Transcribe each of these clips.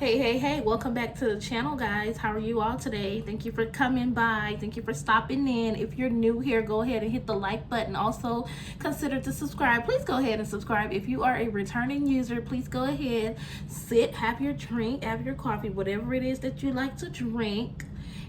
Hey, welcome back to the channel, guys. How are you all today? Thank you for coming by. Thank you for stopping in. If you're new here, go ahead and hit the like button. Also, consider to subscribe. Please go ahead and subscribe. If you are a returning user, please go ahead, sit, have your drink, have your coffee, whatever it is that you like to drink,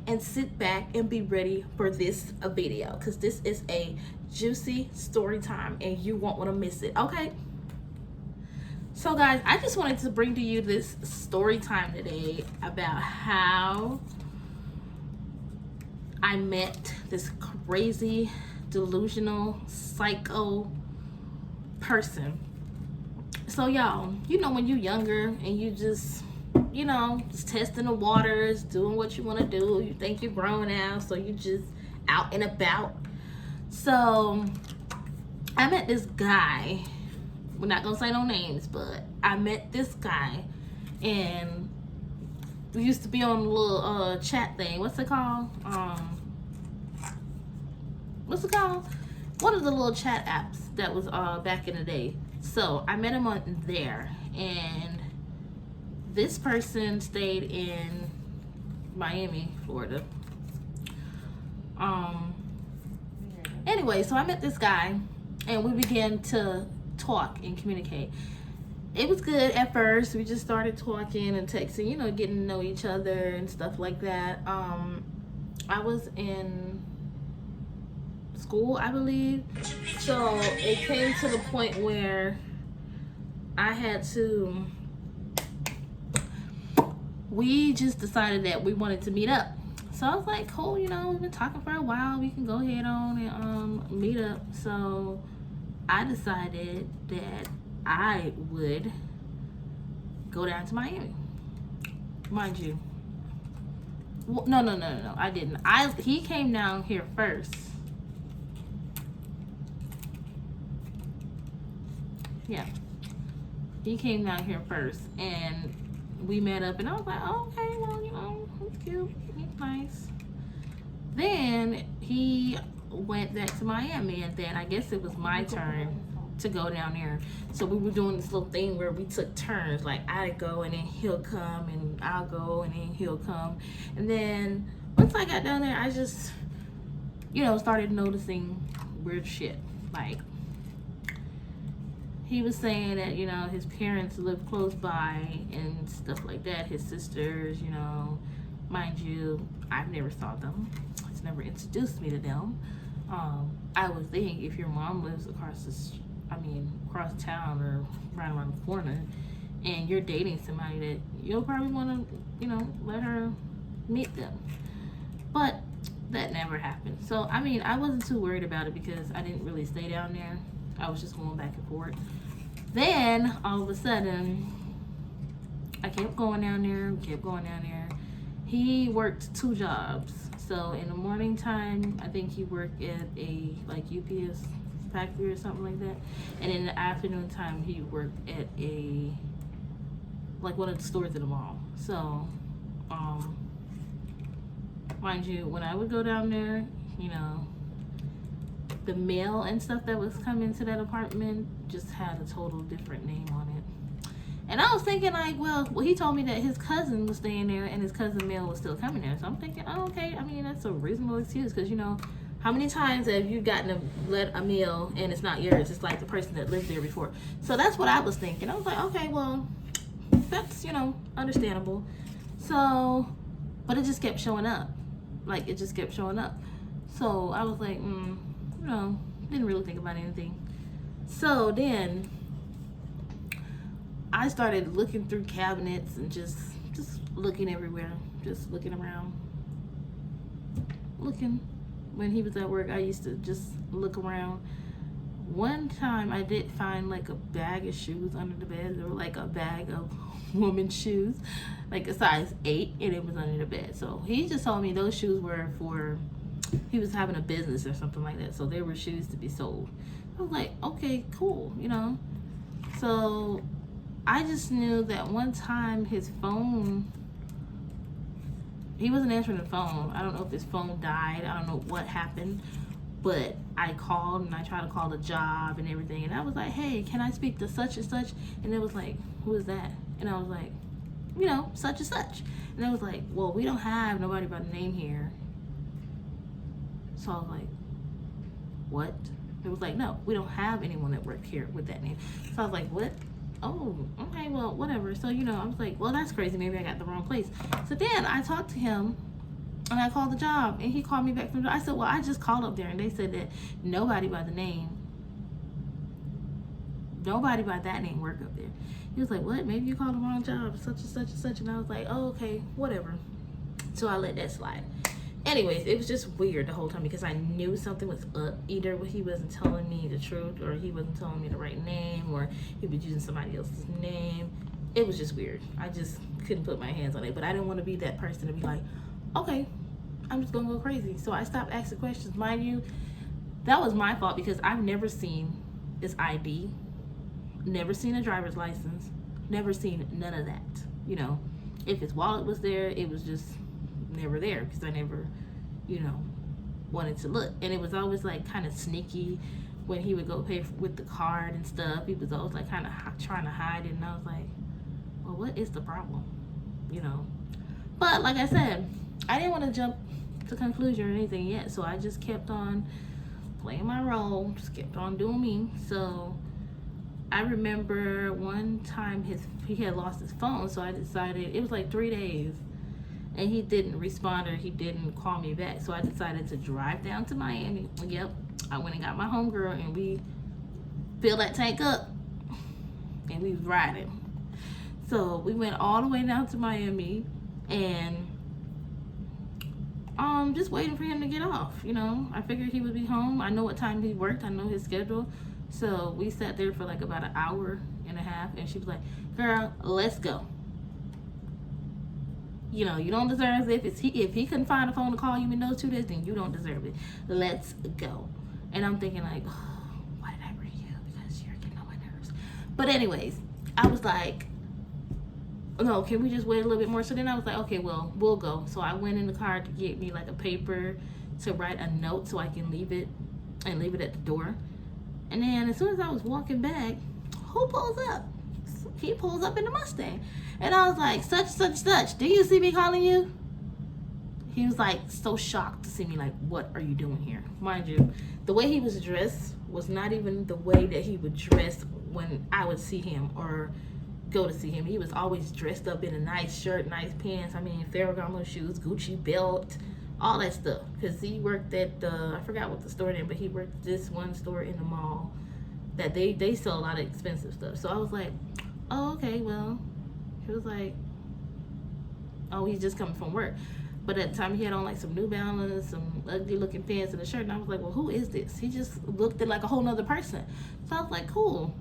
and sit back and be ready for this video, because this is a juicy story time and you won't want to miss it, okay? So guys, I just wanted to bring to you this story time today about how I met this crazy, delusional, psycho person. So y'all, you know when you're younger and you just, just testing the waters, doing what you want to do. You think you're grown now, so you just out and about. So I met this guy. We're not gonna say no names, but I met this guy and we used to be on a little chat thing. What's it called? What's it called? One of the little chat apps that was back in the day. So I met him on there, and this person stayed in Miami, Florida. Anyway, so I met this guy and we began to talk and communicate. It was good at first. We just started talking and texting, getting to know each other and stuff like that. I was in school, I believe, so it came to the point where we just decided that we wanted to meet up. So I was like, cool, we've been talking for a while, we can go ahead on and meet up. So I decided that I would go down to Miami. Mind you, well, no, I didn't. He came down here first. Yeah, he came down here first, and we met up, and I was like, oh, okay, well, he's cute, he's nice. Then he went back to Miami, and then I guess it was my turn to go down there. So we were doing this little thing where we took turns, like I'd go and then he'll come, and I'll go and then he'll come. And then once I got down there, I just started noticing weird shit. Like, he was saying that his parents lived close by and stuff like that, his sisters. Mind you, I've never saw them. It's never introduced me to them. I would think if your mom lives across town or right around the corner, and you're dating somebody, that you'll probably want to, let her meet them. But that never happened. So, I wasn't too worried about it because I didn't really stay down there. I was just going back and forth. Then, all of a sudden, I kept going down there. He worked 2 jobs. So in the morning time, I think he worked at a UPS factory or something like that, and in the afternoon time he worked at one of the stores in the mall. So mind you, when I would go down there, the mail and stuff that was coming to that apartment just had a total different name on it. And I was thinking, like, well, he told me that his cousin was staying there and his cousin mail was still coming there. So I'm thinking, oh, okay. That's a reasonable excuse, because, how many times have you gotten a meal and it's not yours? It's like the person that lived there before. So that's what I was thinking. I was like, okay, well, that's, understandable. So, but it just kept showing up. So I was like, didn't really think about anything. So then I started looking through cabinets and just looking everywhere, just looking around. When he was at work, I used to just look around. One time I did find like a bag of shoes under the bed. There were like a bag of women's shoes, like a size 8, and it was under the bed. So he just told me those shoes were for, he was having a business or something like that. So they were shoes to be sold. I was like, okay, cool, So I just knew that one time his phone, he wasn't answering the phone. I don't know if his phone died. I don't know what happened. But I called and I tried to call the job and everything. And I was like, hey, can I speak to such and such? And it was like, who is that? And I was like, you know, such and such. And I was like, well, we don't have nobody by the name here. So I was like, what? It was like, no, we don't have anyone that worked here with that name. So I was like, what? Oh, okay, well, whatever. So, you know, I was like, well, that's crazy. Maybe I got the wrong place. So then I talked to him and I called the job and he called me back from the job. I said, well, I just called up there and they said that nobody by that name worked up there. He was like, what? Maybe you called the wrong job, such and such and such. And I was like, oh, okay, whatever. So I let that slide. Anyways, it was just weird the whole time because I knew something was up. Either he wasn't telling me the truth or he wasn't telling me the right name or he was using somebody else's name. It was just weird. I just couldn't put my hands on it. But I didn't want to be that person to be like, okay, I'm just going to go crazy. So I stopped asking questions. Mind you, that was my fault because I've never seen his ID, never seen a driver's license, never seen none of that. You know, if his wallet was there, it was just never there because I never, you know, wanted to look. And it was always like kind of sneaky when he would go pay with the card and stuff. He was always like kind of trying to hide it. And I was like, well, what is the problem? You know, but like I said, I didn't want to jump to conclusion or anything yet. So I just kept on playing my role, just kept on doing me. So I remember one time he had lost his phone. So I decided, it was like 3 days. And he didn't respond or he didn't call me back. So I decided to drive down to Miami. Yep, I went and got my homegirl and we filled that tank up and we was riding. So we went all the way down to Miami and just waiting for him to get off. You know, I figured he would be home. I know what time he worked. I know his schedule. So we sat there for like about an hour and a half and she was like, girl, let's go. You know, you don't deserve it. If he couldn't find a phone to call you in those 2 days, then you don't deserve it. Let's go. And I'm thinking like, oh, why did I bring you? Because you're getting on my nerves. But anyways, I was like, no, can we just wait a little bit more? So then I was like, okay, well, we'll go. So I went in the car to get me like a paper to write a note so I can leave it at the door. And then as soon as I was walking back, who pulls up? He pulls up in the Mustang. And I was like, such, do you see me calling you? He was like so shocked to see me, like, what are you doing here? Mind you, the way he was dressed was not even the way that he would dress when I would see him or go to see him. He was always dressed up in a nice shirt, nice pants. I mean, Ferragamo shoes, Gucci belt, all that stuff. Because he worked at I forgot what the store name, but he worked at this one store in the mall that they sell a lot of expensive stuff. So I was like, oh, okay, well, he was like, oh, he's just coming from work. But at the time, he had on like some New Balance, some ugly looking pants and a shirt. And I was like, well, who is this? He just looked at like a whole nother person. So I was like, cool.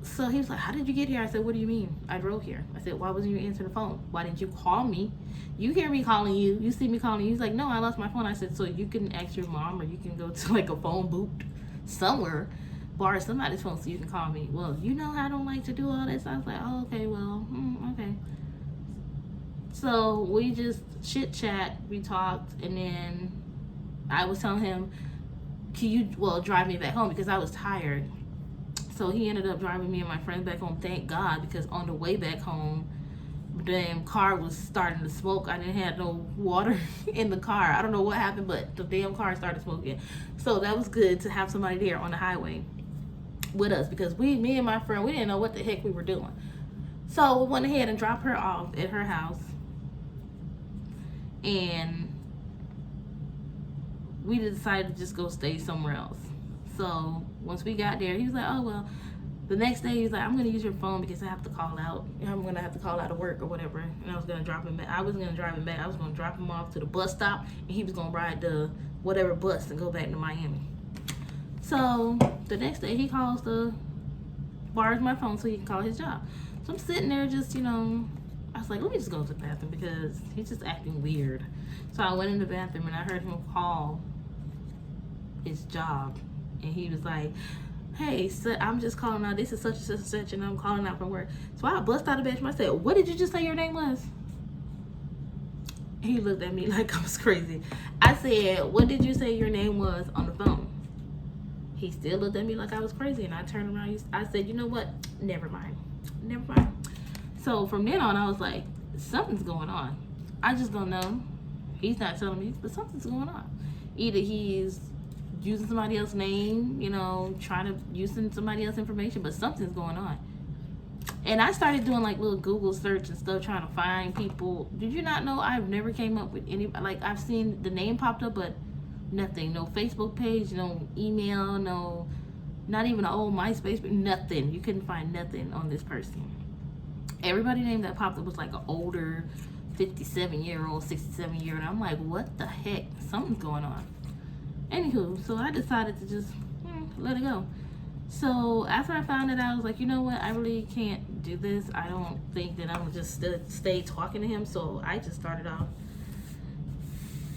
So he was like, how did you get here? I said, what do you mean? I drove here. I said, why wasn't you answering the phone? Why didn't you call me? You hear me calling you. You see me calling you. He's like, no, I lost my phone. I said, so you can ask your mom or you can go to like a phone booth somewhere, borrow somebody's phone so you can call me. Well, you know I don't like to do all this. I was like, oh, okay, well, okay. So we just chit chat, we talked, and then I was telling him, can you, drive me back home because I was tired. So he ended up driving me and my friends back home, thank God, because on the way back home, the damn car was starting to smoke. I didn't have no water in the car. I don't know what happened, but the damn car started smoking. So that was good to have somebody there on the highway with us because me and my friend, we didn't know what the heck we were doing. So we went ahead and dropped her off at her house. And we decided to just go stay somewhere else. So once we got there, he was like, oh, well, the next day he was like, I'm going to use your phone because I have to call out. I'm going to have to call out of work or whatever. And I was going to drop him back. I wasn't going to drive him back. I was going to drop him off to the bus stop. And he was going to ride the whatever bus and go back to Miami. So the next day he borrows my phone so he can call his job. So I'm sitting there just, I was like, let me just go to the bathroom because he's just acting weird. So I went in the bathroom and I heard him call his job. And he was like, hey, so I'm just calling out. This is such and such and such, and I'm calling out from work. So I bust out of bed and I said, what did you just say your name was? He looked at me like I was crazy. I said, what did you say your name was on the phone? He still looked at me like I was crazy. And I turned around. I said, you know what? Never mind. So from then on, I was like, something's going on. I just don't know. He's not telling me, but something's going on. Either he's using somebody else's name, you know, trying to using somebody else's information, but something's going on. And I started doing like little Google search and stuff, trying to find people. Did you not know I've never came up with any, like I've seen the name popped up, but nothing. No Facebook page, no email, no, not even an old MySpace, but nothing. You couldn't find nothing on this person. Everybody name that popped up was like an older 57-year-old, 67-year-old. I'm like, what the heck? Something's going on. Anywho, so I decided to just let it go. So after I found it out, I was like, you know what? I really can't do this. I don't think that I'm just stay talking to him. So I just started off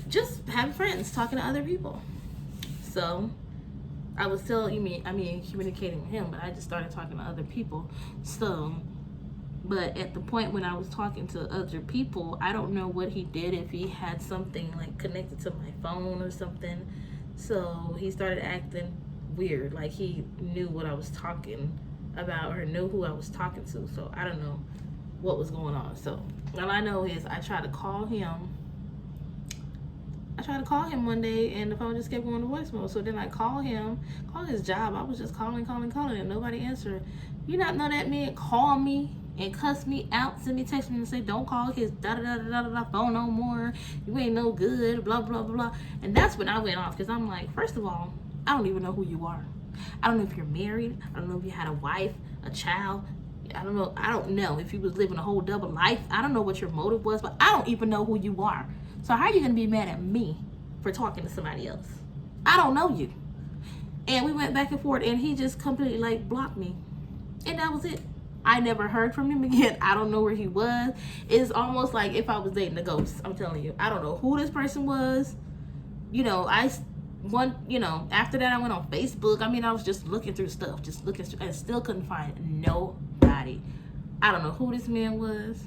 just having friends, talking to other people. So I was still, communicating with him, but I just started talking to other people. So, but at the point when I was talking to other people, I don't know what he did, if he had something like connected to my phone or something. So he started acting weird, like he knew what I was talking about or knew who I was talking to. So I don't know what was going on. So all I know is I tried to call him one day and the phone just kept going to voicemail. So then I called his job. I was just calling and nobody answered. You not know that man call me and cuss me out, send me text me and say don't call his phone no more. You ain't no good, blah blah blah. And that's when I went off, because I'm like, first of all, I don't even know who you are. I don't know if you're married. I don't know if you had a wife, a child. I don't know if you was living a whole double life. I don't know what your motive was, but I don't even know who you are. So how are you going to be mad at me for talking to somebody else? I don't know you. And we went back and forth, and he just completely like blocked me. And that was it. I never heard from him again. I don't know where he was. It's almost like if I was dating a ghost. I'm telling you. I don't know who this person was. You know, after that I went on Facebook. I was just looking through stuff, and still couldn't find nobody. I don't know who this man was,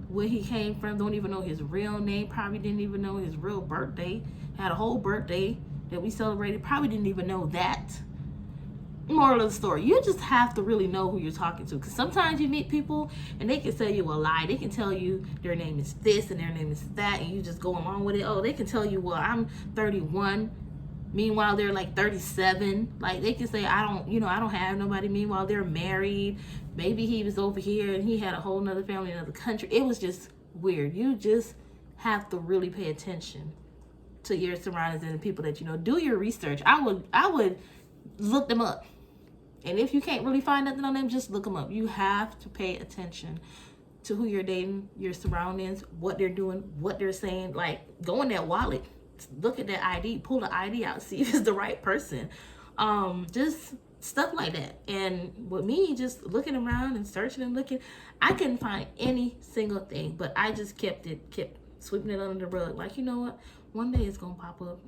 where he came from, don't even know his real name, probably didn't even know his real birthday, had a whole birthday that we celebrated, probably didn't even know that. Moral of the story, you just have to really know who you're talking to, because sometimes you meet people and they can tell you a lie. They can tell you their name is this and their name is that, and you just go along with it. Oh, they can tell you, well, I'm 31. Meanwhile, they're like 37. Like, they can say, I don't have nobody. Meanwhile, they're married. Maybe he was over here and he had a whole nother family in another country. It was just weird. You just have to really pay attention to your surroundings and the people that you know. Do your research. I would look them up. And if you can't really find nothing on them, just look them up. You have to pay attention to who you're dating, your surroundings, what they're doing, what they're saying. Like, go in that wallet, look at that ID, pull the ID out, see if it's the right person. Just stuff like that. And with me, just looking around and searching and looking, I couldn't find any single thing, but I just kept sweeping it under the rug. Like, you know what? One day it's gonna pop up.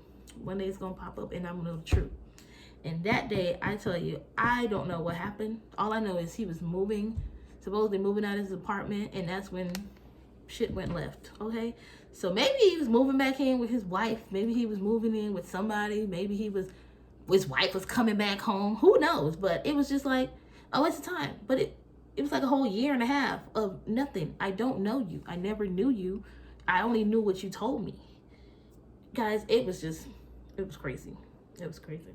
One day it's gonna pop up, and I'm gonna know the truth. And that day, I tell you, I don't know what happened. All I know is he was supposedly moving out of his apartment, and that's when shit went left, okay? So maybe he was moving back in with his wife. Maybe he was moving in with somebody. Maybe his wife was coming back home. Who knows? But it was just like a waste of time. But it was like a whole year and a half of nothing. I don't know you. I never knew you. I only knew what you told me. Guys, it was crazy. It was crazy.